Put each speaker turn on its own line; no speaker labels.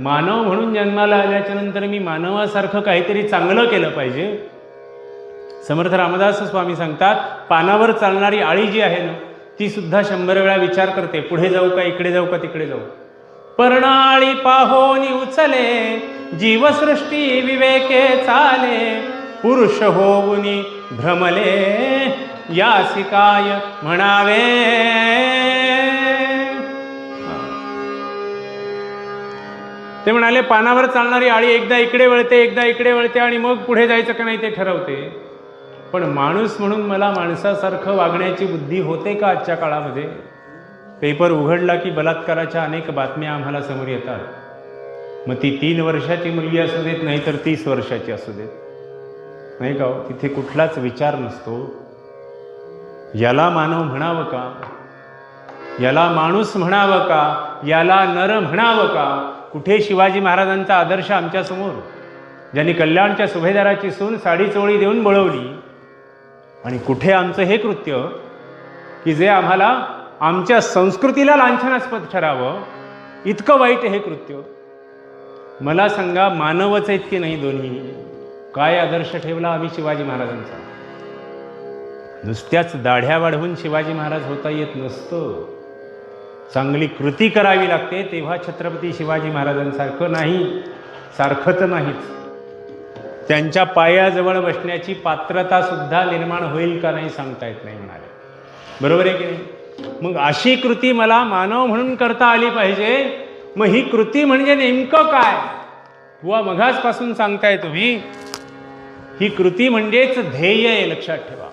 मानव म्हणून जन्माला आल्याच्या नंतर मी मानवासारखं काहीतरी चांगलं केलं पाहिजे. समर्थ रामदास स्वामी सांगतात, पानावर चालणारी आळी जी आहे ना, ती सुद्धा 100 वेळा विचार करते, पुढे जाऊ का, इकडे जाऊ का, तिकडे जाऊ. पर्णाळी पाहोनी उचले, जीवसृष्टी विवेके चाले, पुरुष होऊनी भ्रमले, यासी काय म्हणावे. ते म्हणाले, पानावर चालणारी आळी एकदा इकडे वळते, एकदा इकडे वळते आणि मग पुढे जायचं का नाही ते ठरवते. पण माणूस म्हणून मला माणसासारखं वागण्याची बुद्धी होते का आजच्या काळामध्ये? पेपर उघडला की बलात्काराच्या अनेक बातम्या आम्हाला समोर येतात. मग ती 3 वर्षाची मुलगी असू देत, नाही तर 30 वर्षाची असू देत, नाही का? तिथे कुठलाच विचार नसतो. याला मानव म्हणावं का? याला माणूस म्हणावं का? याला नर म्हणावं का? कुठे शिवाजी महाराजांचा आदर्श आमच्यासमोर, ज्यांनी कल्याणच्या सुभेदाराची सून साडी चोळी देऊन बळवली, आणि कुठे आमचं हे कृत्य की जे आम्हाला आमच्या संस्कृतीला लांछनास्पद ठरावं, इतकं वाईट हे कृत्य. मला सांगा, मानवच आहेत की नाही दोन्ही? काय आदर्श ठेवला आम्ही शिवाजी महाराजांचा? नुसत्याच दाढ्या वाढवून शिवाजी महाराज होता येत नसतं. चांगली कृती करावी लागते, तेव्हा छत्रपती शिवाजी महाराजांसारखं नाही, सारखं तर नाहीच. त्यांच्या पायाजवळ बसण्याची पात्रता सुद्धा निर्माण होईल का नाही सांगता येत नाही म्हणाले. बरोबर आहे की नाही? मग अशी कृती मला मानव म्हणून करता आली पाहिजे. मग ही कृती म्हणजे नेमकं काय? बुवा मघासपासून सांगताय तुम्ही, ही कृती म्हणजेच ध्येय आहे, लक्षात ठेवा.